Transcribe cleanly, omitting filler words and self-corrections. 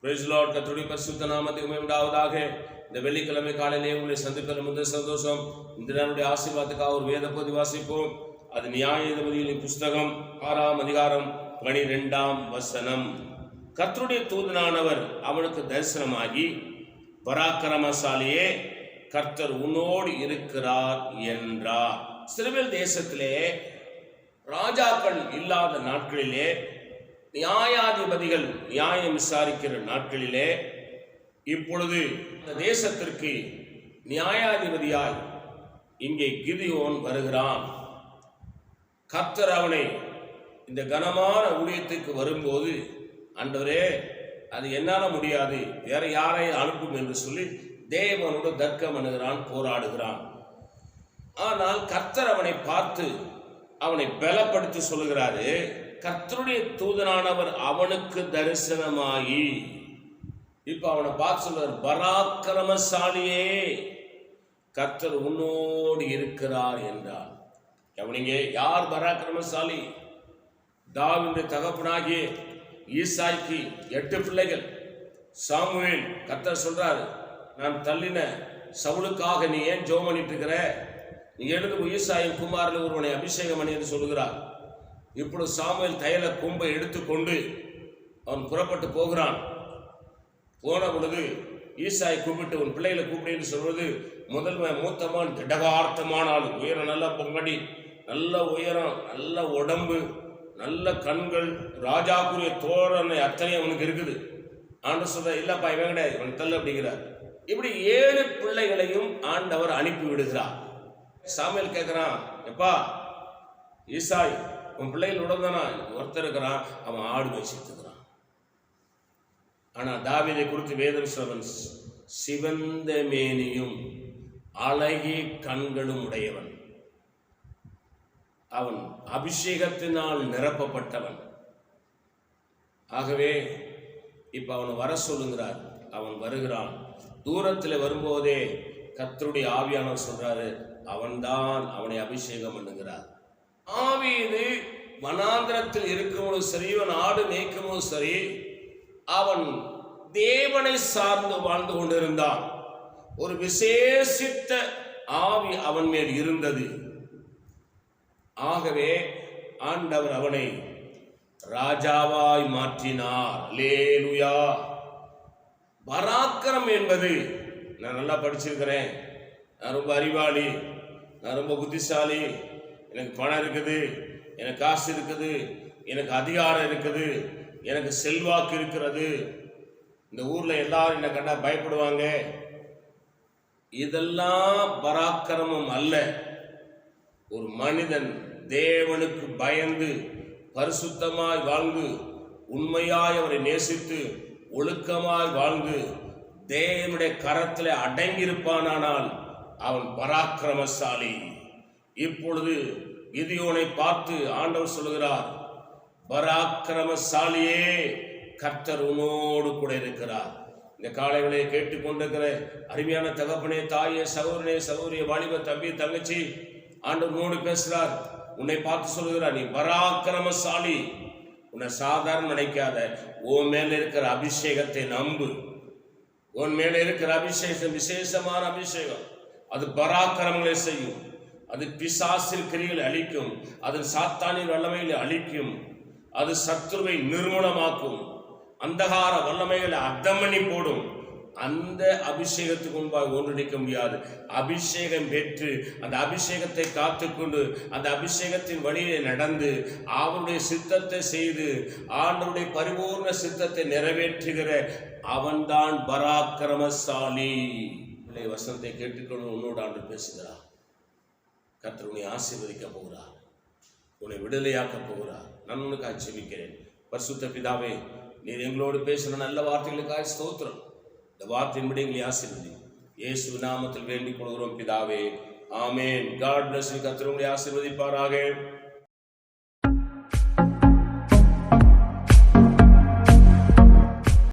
Price Lord. கர்த்தருடைய பரிசுத்த நாமத்துக்கு மகிமை உண்டாவதாக. இந்த வெள்ளிக்கிழமை காலையிலே உங்களை சந்திப்பதில் முதல் சந்தோஷம். இந்த நாளுடைய ஆசீர்வாதத்துக்காக ஒரு வேத பகுதி வாசிப்போம். அது நியாயாதிபதிகளின் புஸ்தகம் 6ஆம் அதிகாரம் 12ஆம் வசனம். கர்த்தருடைய தூதனானவர் அவனுக்கு தரிசனமாகி, பராக்கிரமசாலியே, கர்த்தர் உன்னோடு இருக்கிறார் என்றார். இஸ்ரவேல் தேசத்திலே ராஜாக்கள் இல்லாத நாட்களிலே, நியாயாதிபதிகள் நியாயம் விசாரிக்கிற நாட்களிலே, இப்பொழுது இந்த தேசத்திற்கு நியாயாதிபதியாய் இங்கே கிதியோன் வருகிறான். கர்த்தர் அவனை இந்த கனமான ஊழியத்துக்கு வரும்போது, ஆண்டவரே, அது என்னால் முடியாது, வேற யாரை அனுப்பும் என்று சொல்லி தேவனோடு தர்க்கம் பண்ணுகிறான், போராடுகிறான். ஆனால் கர்த்தர் அவனை பார்த்து அவனை பலப்படுத்தி சொல்லுகிறாரு. கர்த்தருடைய தூதனானவர் அவனுக்கு தரிசனமாகி, இப்ப அவனை பார்த்து சொல்றார், பராக்கிரமசாலியே, கர்த்தர் உன்னோடு இருக்கிறார் என்றார். கவனிங்க, யார் பராக்கிரமசாலி? தாவீதுடைய தகப்பனாகிய ஈசாய்க்கு 8 பிள்ளைகள். சாமுவேல், கர்த்தர் சொல்றாரு, நான் தள்ளின சவுலுக்காக நீ ஏன் ஜெபம் பண்ணிட்டு இருக்கிற? நீ எழுந்து ஈசாயின் குமாரில் ஒருவனை அபிஷேகம் பண்ணி என்று சொல்லுகிறார். இப்பொழுது சாமுவேல் தைல கொம்பை எடுத்துக்கொண்டு அவன் புறப்பட்டு போகிறான். போன பொழுது ஈசாயை கூப்பிட்டு, உன் பிள்ளைகளை கூப்பிடு என்று சொல்வது, முதல் மூத்தமான் திடகார்த்தமான ஆள், உயரம் நல்ல பொங்கடி, நல்ல உயரம், நல்ல உடம்பு, நல்ல கண்கள், ராஜாக்குரிய தோரணை அத்தனை அவனுக்கு இருக்குது. ஆண்டு சொல்ற, இல்லப்பா இவன் கிடையாது, இவன் தள்ள அப்படிங்கிறார். இப்படி 7 பிள்ளைகளையும் ஆண்டவர் அனுப்பி விடுகிறார். சாமுவேல் கேட்கிறான், எப்பா ஈசாய், உன் பிள்ளைகள் உடந்தானா? ஒருத்தர் இருக்கிறான், அவன் ஆடு மேய்ச்சிட்டு இருக்கிறான். ஆனா தாவீதை குறித்து வேதம் சொல்வன், சிவந்த மேனியும் அழகிய கண்களும் உடையவன், அவன் அபிஷேகத்தினால் நிரப்பப்பட்டவன். ஆகவே இப்ப அவனை வர சொல்லுங்கிறார். அவன் வருகிறான். தூரத்தில் வரும்போதே கர்த்தருடைய ஆவியானவர் சொல்றாரு, அவன்தான் அவனை அபிஷேகம் பண்ணுகிறார். தாவீது வனாந்திரத்தில் இருக்கும்போது சரி, அவன் ஆடு மேய்க்கும்போது சரி, அவன் தேவனை சார்ந்து வாழ்ந்து கொண்டிருந்தான். ஒரு விசேஷித்த ஆவி அவன் மேல் இருந்தது. ஆகவே ஆண்டவர் அவனை ராஜாவாய் மாற்றினார். அல்லேலூயா. பராக்கிரம் என்பது, நான் நல்லா படிச்சிருக்கிறேன், நான் ரொம்ப அறிவாளி, நான் ரொம்ப புத்திசாலி, எனக்கு பணம் இருக்குது, எனக்கு காசு இருக்குது, எனக்கு அதிகாரம் இருக்குது, எனக்கு செல்வாக்கு இருக்கிறது, இந்த ஊர்ல எல்லாரும் என்ன கண்டா பயப்படுவாங்க, இதெல்லாம் பராக்கிரமம் அல்ல. ஒரு மனிதன் தேவனுக்கு பயந்து பரிசுத்தமாய் வாழ்ந்து, உண்மையாய் அவரை நேசித்து, ஒழுக்கமாய் வாழ்ந்து, தேவனுடைய கரத்தில் அடங்கியிருப்பானால் அவன் பராக்கிரமசாலி. இப்பொழுது கிதியோனை பார்த்து ஆண்டவர் சொல்லுகிறார், பராக்கிரமசாலியே, கர்த்தர் உன்னோடு கூட இருக்கிறார். இந்த காலைகளை கேட்டுக்கொண்டிருக்கிற அருமையான தகப்பனே, தாயே, சகோதரனே, சகோதரிய, வாலிப தம்பி, தங்கச்சி, ஆண்டவர் உன்னோடு பேசுகிறார். உன்னை பார்த்து சொல்லுகிறார், நீ பராக்கிரமசாலி. உன்னை சாதாரண நினைக்காத, உன் மேல இருக்கிற அபிஷேகத்தை நம்பு. உன் மேல இருக்கிற அபிஷேகம் விசேஷமான அபிஷேகம். அது பராக்கிரமங்களை செய்யும், அது பிசாசின் கிரிகளை அழிக்கும், அது சாத்தானின் வல்லமைகளை அழிக்கும், அது சத்துருவை நிர்மூலமாக்கும், அந்தகார வல்லமைகளை அர்த்தமணி போடும். அந்த அபிஷேகத்துக்கு முன்பாக ஒன்றிணைக்க முடியாது. அபிஷேகம் பெற்று அந்த அபிஷேகத்தை காத்துக்கொண்டு அந்த அபிஷேகத்தின் வழியிலே நடந்து அவருடைய சித்தத்தை செய்து ஆண்டவருடைய பரிபூர்ண சித்தத்தை நிறைவேற்றுகிற அவன்தான் பராக்கிரமசாலி. வசனத்தை கேட்டுக்கொண்டு உன்னோடு ஆண்டு பேசுகிறார். கர்த்தர் உன்னை ஆசீர்வதிக்க போகிறார், உன்னை விடுதலையாக்க போகிறார். நான் உனக்கு ஆட்சேபிக்கிறேன். பரிசுத்த பிதாவே, நீர் எங்களோடு பேசுகிற நல்ல வார்த்தைகளுக்காக ஸ்தோத்திரம். இந்த வார்த்தையின்படி எங்களை ஆசீர்வதி. இயேசு நாமத்தில் வேண்டிக் கொள்கிறோம் பிதாவே, ஆமேன். God bless you. கர்த்தர் உங்களை ஆசீர்வதிப்பாராக.